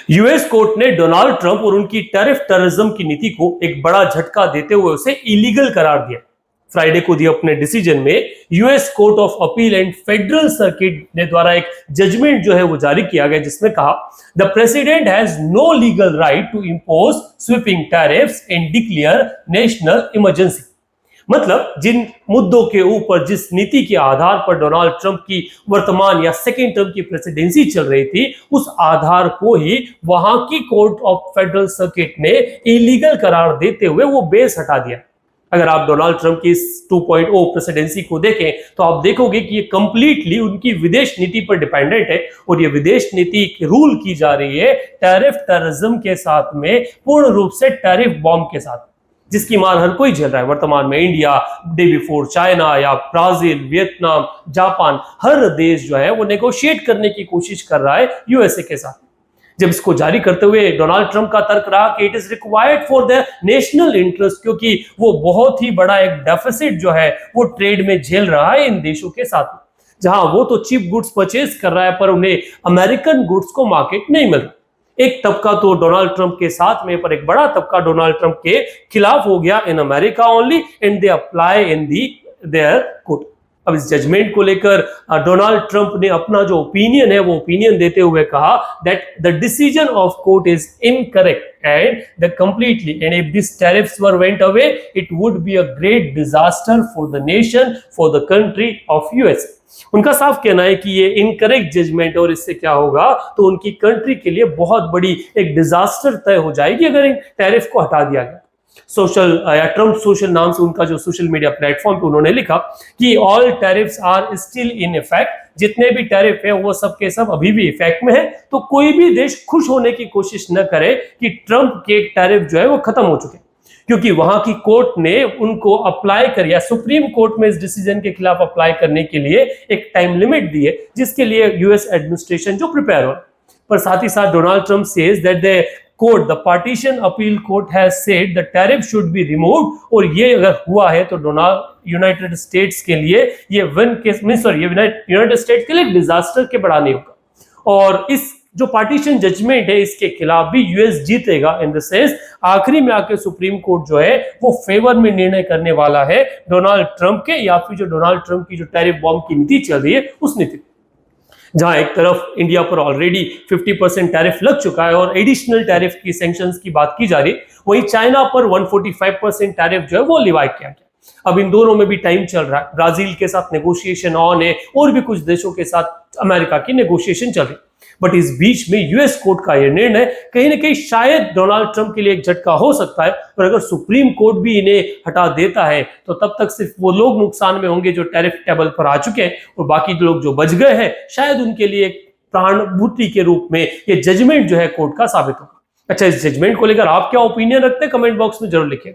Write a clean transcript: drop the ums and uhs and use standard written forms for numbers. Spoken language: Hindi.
यूएस कोर्ट ने डोनाल्ड ट्रंप और उनकी टैरिफ टेररिज्म की नीति को एक बड़ा झटका देते हुए उसे इलीगल करार दिया। फ्राइडे को दिए अपने डिसीजन में US court of appeal and federal circuit ने द्वारा एक जजमेंट जो है वो जारी किया गया, जिसमें कहा the president has no legal right to impose sweeping tariffs and declare national emergency. मतलब जिन मुद्दों के ऊपर जिस नीति के आधार पर डोनाल्ड ट्रंप की वर्तमान या सेकेंड टर्म की प्रेसिडेंसी चल रही थी, उस आधार को ही वहां की कोर्ट ऑफ फेडरल सर्किट ने इलीगल करार देते हुए वो बेस हटा दिया। अगर आप डोनाल्ड ट्रंप की इस 2.0 प्रेसिडेंसी को देखें तो आप देखोगे कि ये कंप्लीटली उनकी विदेश नीति पर डिपेंडेंट है, और ये विदेश नीति रूल की जा रही है टैरिफ टेररिज्म के साथ में, पूर्ण रूप से टैरिफ बॉम्ब के साथ, जिसकी मार हर कोई झेल रहा है वर्तमान में। इंडिया, डे बिफोर चाइना या ब्राजील, वियतनाम, जापान, हर देश जो है वो नेगोशिएट करने की कोशिश कर रहा है यूएसए के साथ। जब इसको जारी करते हुए डोनाल्ड ट्रंप का तर्क रहा कि it is required for the national interest, क्योंकि वो बहुत ही बड़ा एक डेफिसिट जो है वो ट्रेड में झेल रहा है इन देशों के साथ, जहां वो तो चीप गुड्स परचेज कर रहा है पर उन्हें अमेरिकन गुड्स को मार्केट नहीं मिल रहा। एक तबका तो डोनाल्ड ट्रंप के साथ में, पर एक बड़ा तबका डोनाल्ड ट्रंप के खिलाफ हो गया in America only, and they apply in their court. अब इस जजमेंट को लेकर डोनाल्ड ट्रंप ने अपना जो ओपिनियन है वो ओपिनियन देते हुए कहा that the decision of court is incorrect and the completely and if this tariffs were went away it would be a great disaster for the nation, for the country of US. उनका साफ कहना है कि ये इनकरेक्ट जजमेंट, और इससे क्या होगा तो उनकी कंट्री के लिए बहुत बड़ी एक डिजास्टर तय हो जाएगी अगर इन टैरिफ को हटा दिया गया। सोशल या ट्रम्प सोशल नाम से उनका जो सोशल मीडिया प्लेटफॉर्म पे उन्होंने लिखा कि all tariffs are still in effect, जितने भी टैरिफ है वो सब के सब अभी भी इफेक्ट में है, तो कोई भी देश खुश होने की कोशिश न करे कि ट्रंप के टैरिफ जो है वो खत्म हो चुके, क्योंकि वहां की कोर्ट ने उनको अप्लाई कर, या सुप्रीम कोर्ट में इस डिसीजन के खिलाफ अप्लाई करने के लिए एक टाइम लिमिट दी है, जिसके लिए यूएस एडमिनिस्ट्रेशन जो प्रिपेयर हो। पर साथ ही साथ Donald Trump says that the court, the partition appeal court has said the tariff should be removed, और ये अगर हुआ है तो यूनाइटेड स्टेट्स के लिए ये यूनाइटेड स्टेट्स के लिए डिजास्टर के बड़ा नहीं होगा। और इस जो पार्टीशन जजमेंट है इसके खिलाफ भी यूएस जीतेगा, इन द सेंस आखिरी में आके सुप्रीम कोर्ट जो है वो फेवर में निर्णय करने वाला है डोनाल्ड ट्रंप के, या फिर जो डोनाल्ड ट्रंप की जो टैरिफ बॉम्ब की नीति चल रही है उस नीति। जहां एक तरफ इंडिया पर ऑलरेडी 50% टैरिफ लग चुका है और एडिशनल टैरिफ की सैंक्शंस की बात की जा रही है, वहीं चाइना पर 145% टैरिफ जो है वो लिवाई किया गया। अब इन दोनों में भी टाइम चल रहा है, ब्राजील के साथ नेगोशिएशन ऑन है और भी कुछ देशों के साथ अमेरिका की नेगोशिएशन चल रही है। बट इस बीच में यूएस कोर्ट का यह निर्णय कहीं ना कहीं शायद डोनाल्ड ट्रंप के लिए एक झटका हो सकता है, और अगर सुप्रीम कोर्ट भी इन्हें हटा देता है तो तब तक सिर्फ वो लोग नुकसान में होंगे जो टैरिफ टेबल पर आ चुके हैं, और बाकी लोग जो बच गए हैं शायद उनके लिए एक प्राणभूति के रूप में ये जजमेंट जो है कोर्ट का साबित होगा। अच्छा, इस जजमेंट को लेकर आप क्या ओपिनियन रखते हैं कमेंट बॉक्स में जरूर लिखिए।